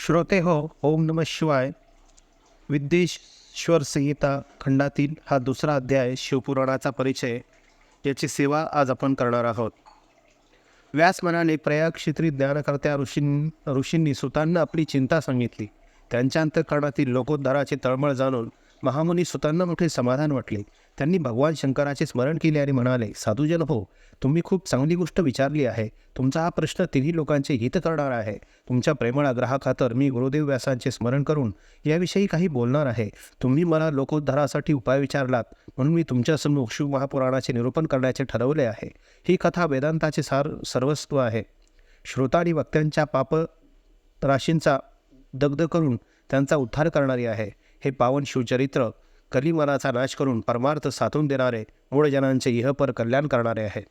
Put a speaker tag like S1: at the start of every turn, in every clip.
S1: श्रोते हो, ओम नमः शिवाय. विद्येश्वर संहिता खंडातील हा दुसरा अध्याय शिवपुराणाचा परिचय याची सेवा आज आपण करणार आहोत. व्यास म्हणाले, प्रयाग क्षेत्री ज्ञानकर्त्या ऋषींनी सुतांना आपली चिंता सांगितली. त्यांच्या अंतःकरणातील लोकोद्धाराचे तळमळ जाणून महामुनी सुतांना मोठे समाधान वाटले. त्यांनी भगवान शंकराचे स्मरण केले आणि म्हणाले, साधुजन हो, तुम्ही खूप चांगली गोष्ट विचारली आहे. तुमचा हा प्रश्न तिन्ही लोकांचे हित करणारा आहे. तुमच्या प्रेमळ आग्रहाखातर मी गुरुदेव व्यासांचे स्मरण करून याविषयी काही बोलणार आहे. तुम्ही मला लोकोद्धारासाठी उपाय विचारलात, म्हणून मी तुमच्यासमोर शिव महापुराणाचे निरूपण करण्याचे ठरवले आहे. ही कथा वेदांताचे सर्वस्व आहे. श्रोता आणि वक्त्यांच्या पाप राशींचा दग्ध करून त्यांचा उद्धार करणारी आहे. हे पावन शिवचरित्र कलिमनाचा नाश करून परमार्थ साधून देणारे, मूळजनांचे इहपर कल्याण करणारे आहे.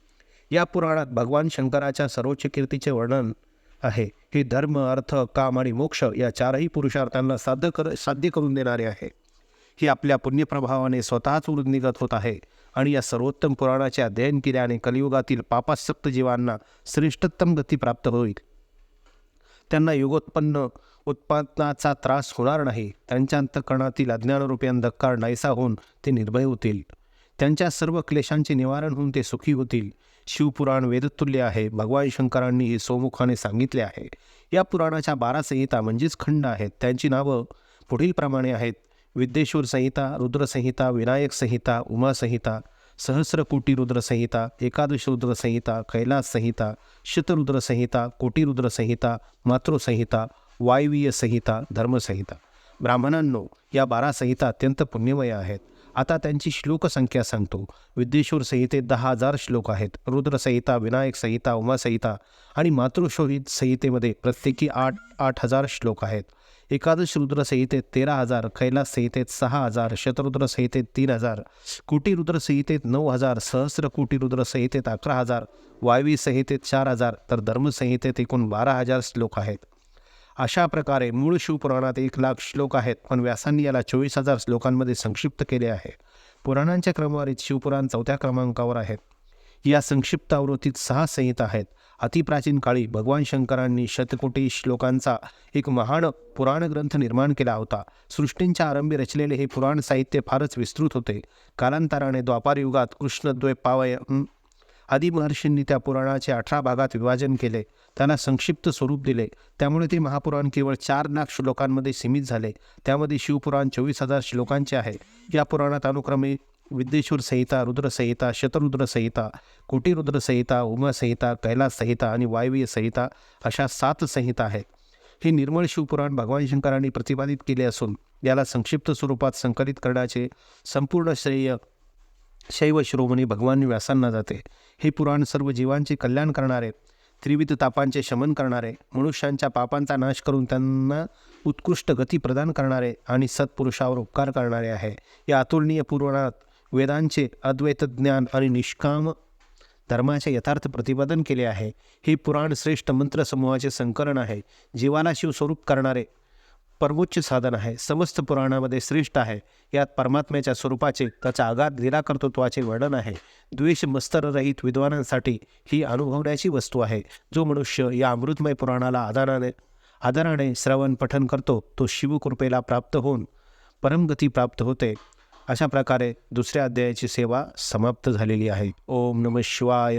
S1: या पुराणात भगवान शंकराच्या सर्वोच्च कीर्तीचे वर्णन आहे. हे धर्म, अर्थ, काम आणि मोक्ष या चारही पुरुषार्थांना साध्य करून देणारे आहे. ही आपल्या पुण्यप्रभावाने स्वतःच वृद्धिगत होत आहे आणि या सर्वोत्तम पुराणाचे अध्ययन केल्याने कलियुगातील पापासक्त जीवांना श्रेष्ठोत्तम गती प्राप्त होईल. त्यांना उत्पादनाचा त्रास होणार नाही. त्यांच्या अंतःकरणातील अज्ञानरूपी अंधकार नाहीसा होऊन ते निर्भय होतील. त्यांच्या सर्व क्लेशांचे निवारण होऊन ते सुखी होतील. शिवपुराण वेदतुल्य आहे. भगवान शंकरांनी हे सोमुखाने सांगितले आहे. या पुराणाच्या 12 संहिता म्हणजेच खंड आहेत. त्यांची नावं पुढील प्रमाणे आहेत: विद्येश्वर संहिता, रुद्रसंहिता, विनायक संहिता, उमा संहिता, सहस्रकोटी रुद्र संहिता, एकादश रुद्र संहिता, कैलास संहिता, शतरुद्र संहिता, कोटी रुद्र संहिता, मातृसंहिता, वायवीय संहिता, धर्मसंहिता. ब्राह्मणांनो, या 12 संहिता अत्यंत पुण्यमय आहेत. आता त्यांची श्लोक संख्या सांगतो. विद्येश्वर संहितेत 10,000 श्लोक आहेत. रुद्रसंहिता, विनायक संहिता, उमा संहिता आणि मातृशोहित संहितेमध्ये प्रत्येकी 8,000 श्लोक आहेत. एकादश रुद्र संहितेत 13,000, कैलास संहितेत 6,000, शतरुद्र संहितेत 3,000, कोटी रुद्र संहितेत 9,000, सहस्रकोटी रुद्र संहितेत 11,000, वायवी संहितेत 4,000, तर धर्मसंहितेत एकूण 12,000 श्लोक आहेत. अशा प्रकारे मूळ शिवपुराणात 1,00,000 श्लोक आहेत, पण व्यासांनी याला 24,000 श्लोकांमध्ये संक्षिप्त केले आहे. पुराणांच्या क्रमवारीत शिवपुराण 4थ्या क्रमांकावर आहेत. या संक्षिप्त आवृत्तीत 6 संहिता आहेत. अतिप्राचीन काळी भगवान शंकरांनी शतकोटी श्लोकांचा एक महान पुराण ग्रंथ निर्माण केला होता. सृष्टींच्या आरंभी रचलेले हे पुराण साहित्य फारच विस्तृत होते. कालांतराने द्वापार युगात कृष्णद्वैपायन आदी महर्षींनी त्या पुराणाचे 18 भागात विभाजन केले, त्यांना संक्षिप्त स्वरूप दिले. त्यामुळे ते महापुराण केवळ 4,00,000 श्लोकांमध्ये सीमित झाले. त्यामध्ये शिवपुराण 24,000 श्लोकांचे आहे. या पुराणात अनुक्रमे विद्येश्वर संहिता, रुद्रसंहिता, शतरुद्र संहिता, कोटी रुद्र संहिता, उमा संहिता, कैलास संहिता आणि वायवीय संहिता अशा 7 संहिता आहेत. हे निर्मळ शिवपुराण भगवान शंकरांनी प्रतिपादित केले असून याला संक्षिप्त स्वरूपात संकलित करण्याचे संपूर्ण श्रेय शैव शिरोमणी भगवान व्यासांना जाते. हे पुराण सर्व जीवांचे कल्याण करणारे, त्रिविध तापांचे शमन करणारे, मनुष्यांच्या पापांचा नाश करून त्यांना उत्कृष्ट गती प्रदान करणारे आणि सत्पुरुषावर उपकार करणारे आहे. या अतुलनीय पुराणात वेदांचे अद्वैत ज्ञान आणि निष्काम धर्माचे यथार्थ प्रतिपादन केले आहे. हे पुराण श्रेष्ठ मंत्रसमूहाचे संकलन आहे. जीवाला शिवस्वरूप करणारे परमोच्च साधन आहे. समस्त पुराणामध्ये श्रेष्ठ आहे. यात परमात्म्याच्या स्वरूपाचे, त्याच्या अगाध लीलाकर्तृत्वाचे वर्णन आहे. द्वेष मस्तररहित विद्वानांसाठी ही अनुभवण्याची वस्तू आहे. जो मनुष्य या अमृतमय पुराणाला आदराने श्रवण पठन करतो, तो शिवकृपेला प्राप्त होऊन परमगती प्राप्त होते. अशा प्रकारे दुसऱ्या अध्यायाची सेवा समाप्त झालेली आहे. ओम नमः शिवाय.